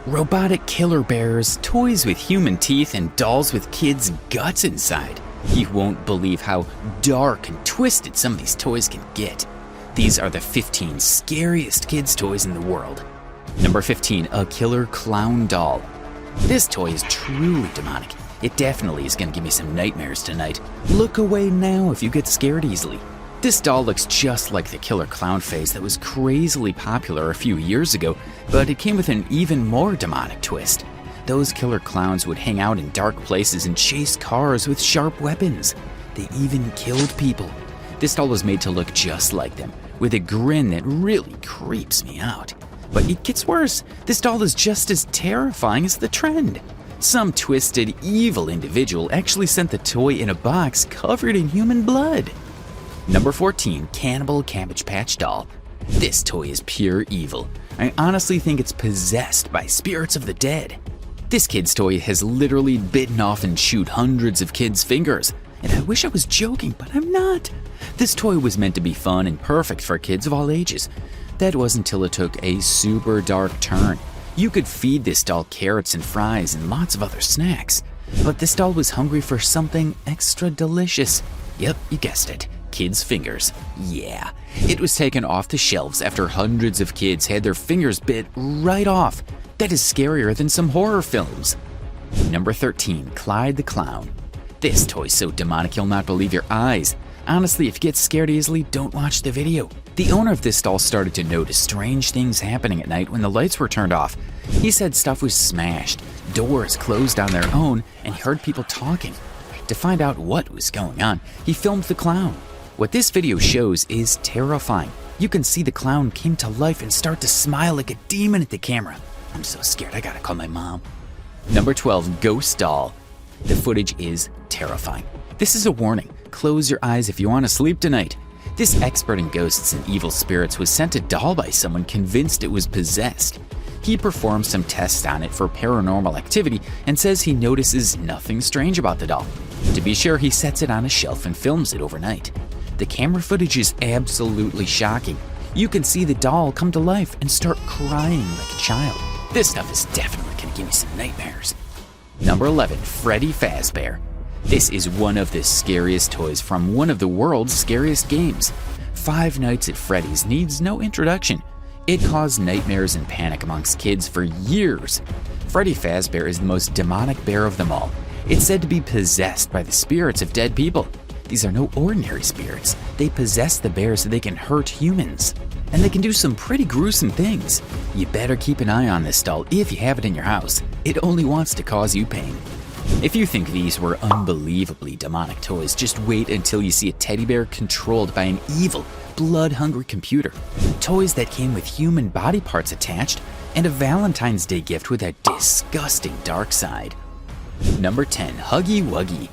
Robotic killer bears, toys with human teeth, and dolls with kids' guts inside. You won't believe how dark and twisted some of these toys can get. These are the 15 scariest kids' toys in the world. Number 15, a killer clown doll. This toy is truly demonic. It definitely is going to give me some nightmares tonight. Look away now if you get scared easily. This doll looks just like the killer clown face that was crazily popular a few years ago, but it came with an even more demonic twist. Those killer clowns would hang out in dark places and chase cars with sharp weapons. They even killed people. This doll was made to look just like them, with a grin that really creeps me out. But it gets worse. This doll is just as terrifying as the trend. Some twisted, evil individual actually sent the toy in a box covered in human blood. Number 14, Cannibal Cabbage Patch Doll. This toy is pure evil. I honestly think it's possessed by spirits of the dead. This kid's toy has literally bitten off and chewed hundreds of kids' fingers. And I wish I was joking, but I'm not. This toy was meant to be fun and perfect for kids of all ages. That wasn't until it took a super dark turn. You could feed this doll carrots and fries and lots of other snacks. But this doll was hungry for something extra delicious. Yep, you guessed it. Kids' fingers. Yeah, it was taken off the shelves after hundreds of kids had their fingers bit right off. That is scarier than some horror films. Number 13, Clyde the Clown. This toy's so demonic you'll not believe your eyes. Honestly, if you get scared easily, don't watch the video. The owner of this doll started to notice strange things happening at night when the lights were turned off. He said stuff was smashed, doors closed on their own, and he heard people talking. To find out what was going on, he filmed the clown. What this video shows is terrifying. You can see the clown came to life and start to smile like a demon at the camera. I'm so scared, I gotta call my mom. Number 12, Ghost Doll. The footage is terrifying. This is a warning. Close your eyes if you want to sleep tonight. This expert in ghosts and evil spirits was sent a doll by someone convinced it was possessed. He performs some tests on it for paranormal activity and says he notices nothing strange about the doll. To be sure, he sets it on a shelf and films it overnight. The camera footage is absolutely shocking. You can see the doll come to life and start crying like a child. This stuff is definitely going to give me some nightmares. Number 11, Freddy Fazbear. This is one of the scariest toys from one of the world's scariest games. Five Nights at Freddy's needs no introduction. It caused nightmares and panic amongst kids for years. Freddy Fazbear is the most demonic bear of them all. It's said to be possessed by the spirits of dead people. These are no ordinary spirits. They possess the bear so they can hurt humans. And they can do some pretty gruesome things. You better keep an eye on this doll if you have it in your house. It only wants to cause you pain. If you think these were unbelievably demonic toys, just wait until you see a teddy bear controlled by an evil, blood-hungry computer. Toys that came with human body parts attached, and a Valentine's Day gift with a disgusting dark side. Number 10, Huggy Wuggy.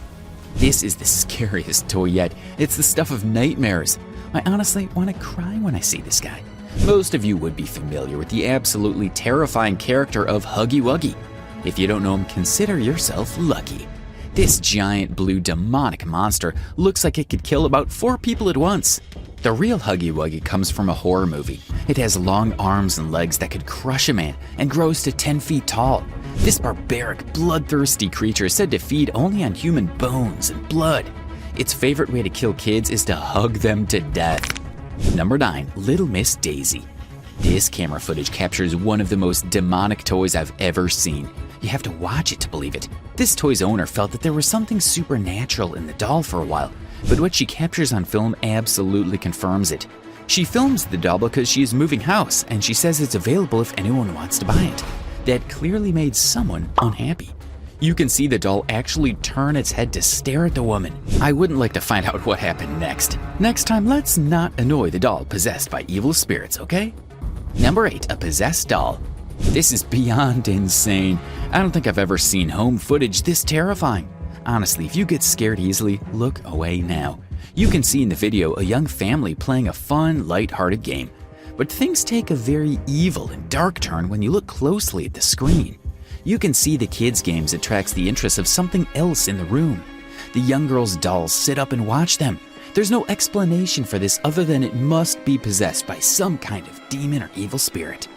This is the scariest toy yet. It's the stuff of nightmares. I honestly want to cry when I see this guy. Most of you would be familiar with the absolutely terrifying character of Huggy Wuggy. If you don't know him, consider yourself lucky. This giant blue demonic monster looks like it could kill about 4 people at once. The real Huggy Wuggy comes from a horror movie. It has long arms and legs that could crush a man and grows to 10 feet tall. This barbaric, bloodthirsty creature is said to feed only on human bones and blood. Its favorite way to kill kids is to hug them to death. Number 9, Little Miss Daisy. This camera footage captures one of the most demonic toys I've ever seen. You have to watch it to believe it. This toy's owner felt that there was something supernatural in the doll for a while, but what she captures on film absolutely confirms it. She films the doll because she is moving house, and she says it's available if anyone wants to buy it. That clearly made someone unhappy. You can see the doll actually turn its head to stare at the woman. I wouldn't like to find out what happened next. Next time, let's not annoy the doll possessed by evil spirits, okay? Number 8, a possessed doll. This is beyond insane. I don't think I've ever seen home footage this terrifying. Honestly, if you get scared easily, look away now. You can see in the video a young family playing a fun, light-hearted game. But things take a very evil and dark turn when you look closely at the screen. You can see the kids' games attracts the interest of something else in the room. The young girl's dolls sit up and watch them. There's no explanation for this other than it must be possessed by some kind of demon or evil spirit.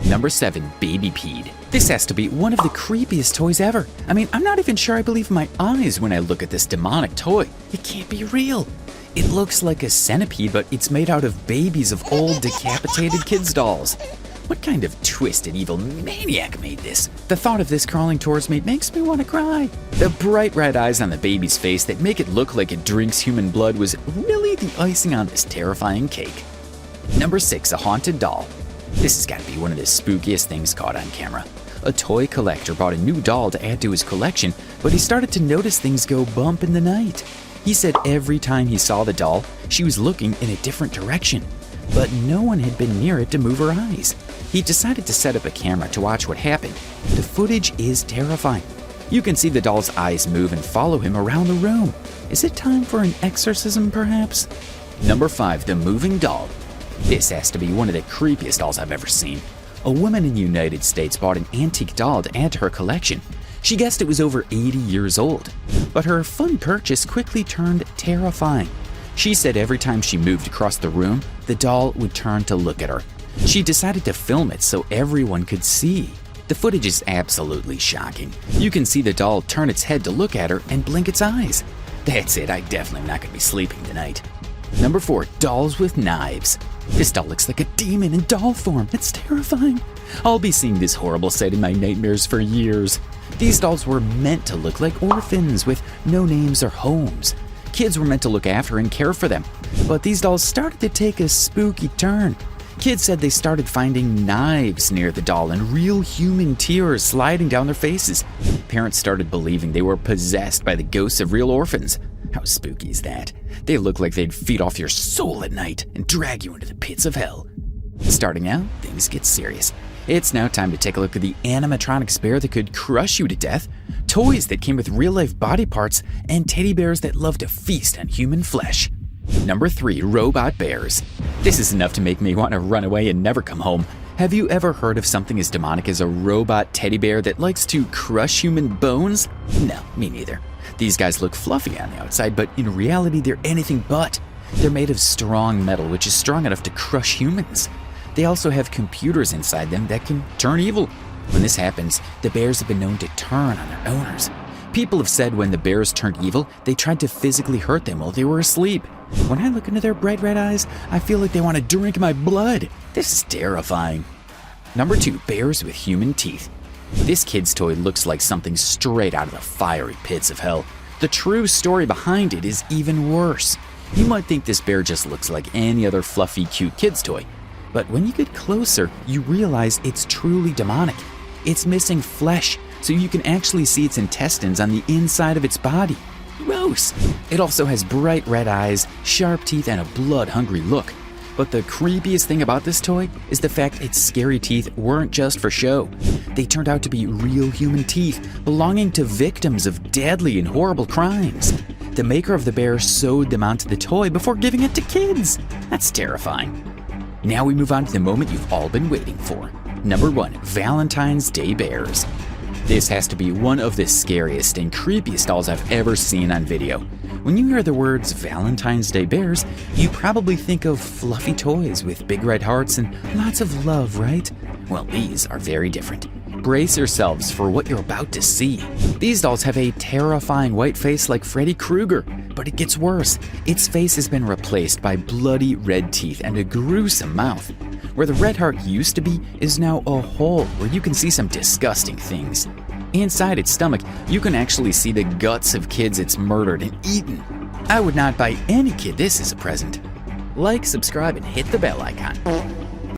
Number 7. Baby Peed. This has to be one of the creepiest toys ever. I mean, I'm not even sure I believe my eyes when I look at this demonic toy. It can't be real. It looks like a centipede, but it's made out of babies of old decapitated kids' dolls. What kind of twisted evil maniac made this? The thought of this crawling towards me makes me want to cry. The bright red eyes on the baby's face that make it look like it drinks human blood was really the icing on this terrifying cake. Number 6. A haunted doll. This has got to be one of the spookiest things caught on camera. A toy collector bought a new doll to add to his collection, but he started to notice things go bump in the night. He said every time he saw the doll, she was looking in a different direction, but no one had been near it to move her eyes. He decided to set up a camera to watch what happened. The footage is terrifying. You can see the doll's eyes move and follow him around the room. Is it time for an exorcism, perhaps? Number 5. The moving doll. This has to be one of the creepiest dolls I've ever seen. A woman in the United States bought an antique doll to add to her collection. She guessed it was over 80 years old, but her fun purchase quickly turned terrifying. She said every time she moved across the room, the doll would turn to look at her. She decided to film it so everyone could see. The footage is absolutely shocking. You can see the doll turn its head to look at her and blink its eyes. That's it, I definitely am not going to be sleeping tonight. Number 4. Dolls with knives. This doll looks like a demon in doll form. It's terrifying. I'll be seeing this horrible sight in my nightmares for years. These dolls were meant to look like orphans with no names or homes. Kids were meant to look after and care for them. But these dolls started to take a spooky turn. Kids said they started finding knives near the doll and real human tears sliding down their faces. Parents started believing they were possessed by the ghosts of real orphans. How spooky is that? They look like they'd feed off your soul at night and drag you into the pits of hell. Starting out, things get serious. It's now time to take a look at the animatronics bear that could crush you to death, toys that came with real-life body parts, and teddy bears that love to feast on human flesh. Number 3. Robot bears. This is enough to make me want to run away and never come home. Have you ever heard of something as demonic as a robot teddy bear that likes to crush human bones? No, me neither. These guys look fluffy on the outside, but in reality they're anything but. They're made of strong metal, which is strong enough to crush humans. They also have computers inside them that can turn evil. When this happens, the bears have been known to turn on their owners. People have said when the bears turned evil, they tried to physically hurt them while they were asleep. When I look into their bright red eyes, I feel like they want to drink my blood. This is terrifying. Number 2. Bears with human teeth. This kid's toy looks like something straight out of the fiery pits of hell. The true story behind it is even worse. You might think this bear just looks like any other fluffy, cute kid's toy. But when you get closer, you realize it's truly demonic. It's missing flesh, so you can actually see its intestines on the inside of its body. Gross! It also has bright red eyes, sharp teeth, and a blood-hungry look. But the creepiest thing about this toy is the fact its scary teeth weren't just for show. They turned out to be real human teeth belonging to victims of deadly and horrible crimes. The maker of the bear sewed them onto the toy before giving it to kids. That's terrifying. Now we move on to the moment you've all been waiting for. Number 1. Valentine's Day Bears. This has to be one of the scariest and creepiest dolls I've ever seen on video. When you hear the words Valentine's Day Bears, you probably think of fluffy toys with big red hearts and lots of love, right? Well, these are very different. Brace yourselves for what you're about to see. These dolls have a terrifying white face like Freddy Krueger, but it gets worse. Its face has been replaced by bloody red teeth and a gruesome mouth. Where the red heart used to be is now a hole where you can see some disgusting things. Inside its stomach, you can actually see the guts of kids it's murdered and eaten. I would not buy any kid this as a present. Like, subscribe, and hit the bell icon.